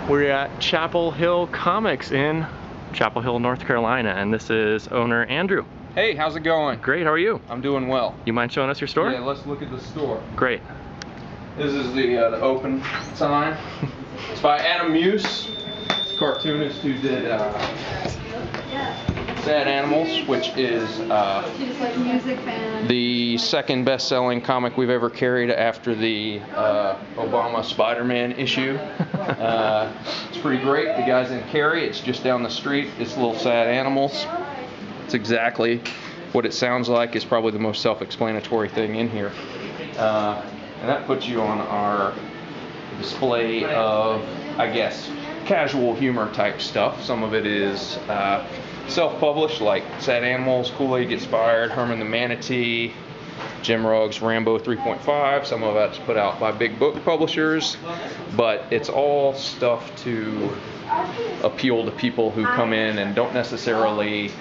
We're at Chapel Hill Comics in Chapel Hill, North Carolina, and this is owner Andrew. Hey, how's it going? Great, how are you? I'm doing well. You mind showing us your store? Yeah, let's look at the store. Great. This is the open sign. It's by Adam Muse, cartoonist who did Sad Animals, which is the second best-selling comic we've ever carried after the Obama Spider-Man issue. It's pretty great. The guy's in Cary. It's just down the street. It's Little Sad Animals. It's exactly what it sounds like. It's probably the most self-explanatory thing in here. And that puts you on our display of, I guess, casual humor type stuff. Some of it is self-published, like Sad Animals, Kool-Aid Gets Fired, Herman the Manatee, Jim Ruggs, Rambo 3.5. Some of that's put out by big book publishers, but it's all stuff to appeal to people who come in and don't necessarily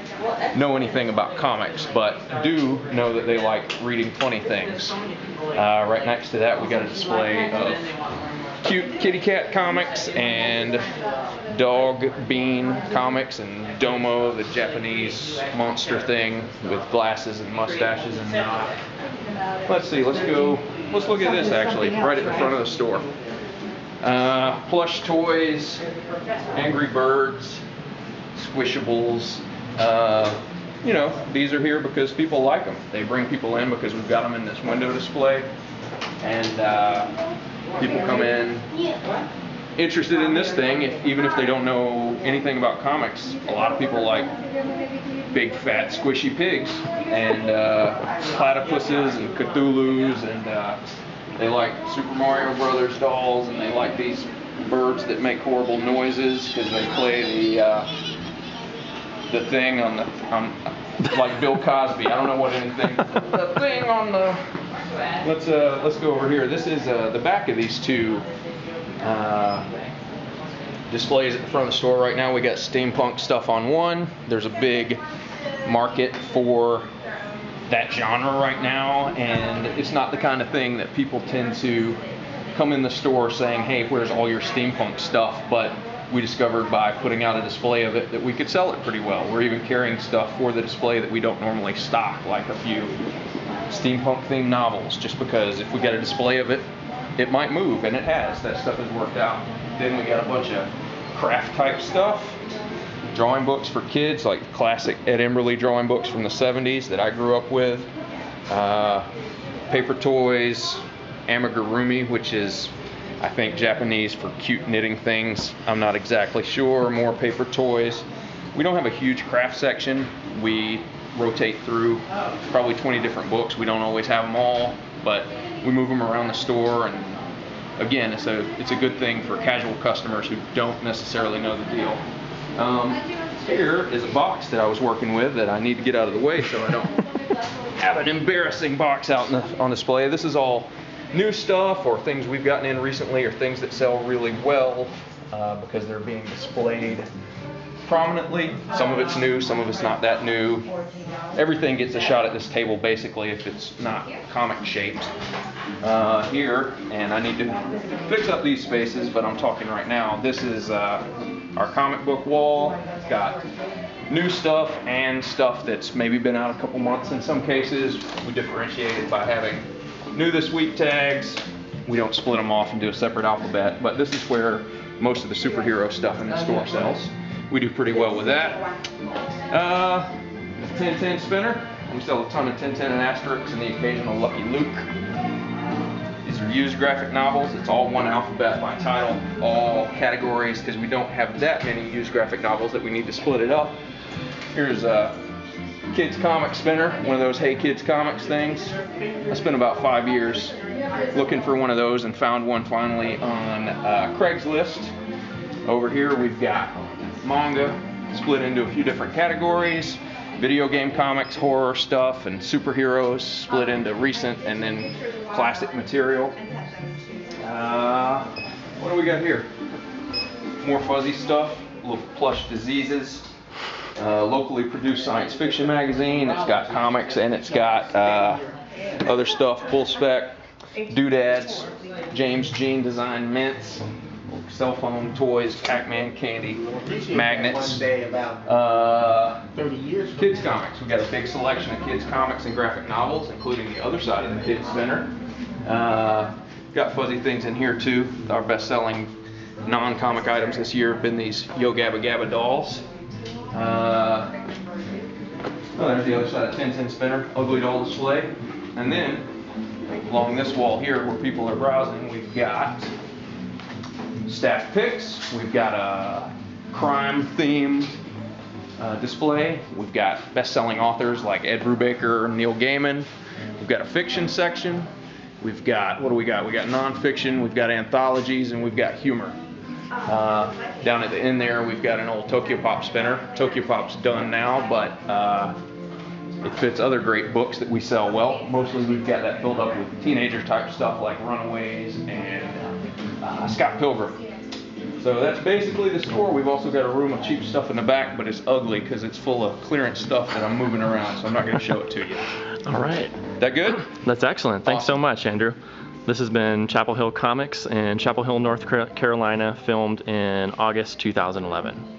know anything about comics, but do know that they like reading funny things. Right next to that, we got a display of cute kitty cat comics and dog bean comics and Domo, the Japanese monster thing with glasses and mustaches and let's see, let's look at this actually, right at the front of the store. Plush toys, Angry Birds, Squishables. You know, these are here because people like them. They bring people in because we've got them in this window display, and people come in interested in this thing, even if they don't know anything about comics. A lot of people like big fat squishy pigs and platypuses and Cthulhu's, and they like Super Mario Brothers dolls, and they like these birds that make horrible noises because they play the thing on like Bill Cosby. I don't know what anything. The thing on the. Let's go over here. This is the back of these two displays at the front of the store. Right now we got steampunk stuff on one. There's a big market for that genre right now, and it's not the kind of thing that people tend to come in the store saying, hey, where's all your steampunk stuff? But we discovered by putting out a display of it that we could sell it pretty well. We're even carrying stuff for the display that we don't normally stock, like a few steampunk themed novels, just because if we get a display of it, it might move, and it has. That stuff has worked out. Then we got a bunch of craft type stuff, drawing books for kids, like classic Ed Emberley drawing books from the 70s that I grew up with, paper toys, amigurumi, which is, I think, Japanese for cute knitting things. I'm not exactly sure. More paper toys. We don't have a huge craft section. We rotate through probably 20 different books. We don't always have them all, but we move them around the store, and again, it's a good thing for casual customers who don't necessarily know the deal. Here is a box that I was working with that I need to get out of the way so I don't have an embarrassing box out on display. This is all new stuff or things we've gotten in recently or things that sell really well because they're being displayed prominently. Some of it's new, some of it's not that new. Everything gets a shot at this table basically if it's not comic shaped. Here, and I need to fix up these spaces, but I'm talking right now. This is our comic book wall. It's got new stuff and stuff that's maybe been out a couple months in some cases. We differentiate it by having new this week tags. We don't split them off and do a separate alphabet, but this is where most of the superhero stuff in the store sells. We do pretty well with that. 10-10 spinner. We sell a ton of 10-10 and Asterix and the occasional Lucky Luke. These are used graphic novels. It's all one alphabet by title, all categories, because we don't have that many used graphic novels that we need to split it up. Here's a Kids Comic Spinner, one of those Hey Kids Comics things. I spent about 5 years looking for one of those and found one finally on Craigslist. Over here we've got manga split into a few different categories. Video game comics, horror stuff, and superheroes split into recent and then classic material. What do we got here? More fuzzy stuff, little plush diseases. Locally produced science fiction magazine. It's got comics and it's got other stuff, full spec, doodads, James Jean designed mints, cell phone, toys, Pac-Man candy, magnets. One day about 30 years from Kids now. comics. We've got a big selection of kids comics and graphic novels, including the other side of the kids center. Got fuzzy things in here too. Our best-selling non-comic items this year have been these Yo Gabba Gabba dolls. Oh, there's the other side of 10-cent spinner, ugly doll display. And then along this wall here where people are browsing, we've got staff picks. We've got a crime-themed display. We've got best-selling authors like Ed Brubaker, Neil Gaiman. We've got a fiction section. We've got, what do we got? We got nonfiction, we've got anthologies, and we've got humor. Down at the end there, we've got an old Tokyopop spinner. Tokyopop's done now, but it fits other great books that we sell well. Mostly we've got that filled up with teenager type stuff like Runaways and Scott Pilgrim. So that's basically the store. We've also got a room of cheap stuff in the back, but it's ugly because it's full of clearance stuff that I'm moving around, so I'm not going to show it to you. All right. That good? That's excellent. Thanks so Awesome. much, Andrew. This has been Chapel Hill Comics in Chapel Hill, North Carolina, filmed in August 2011.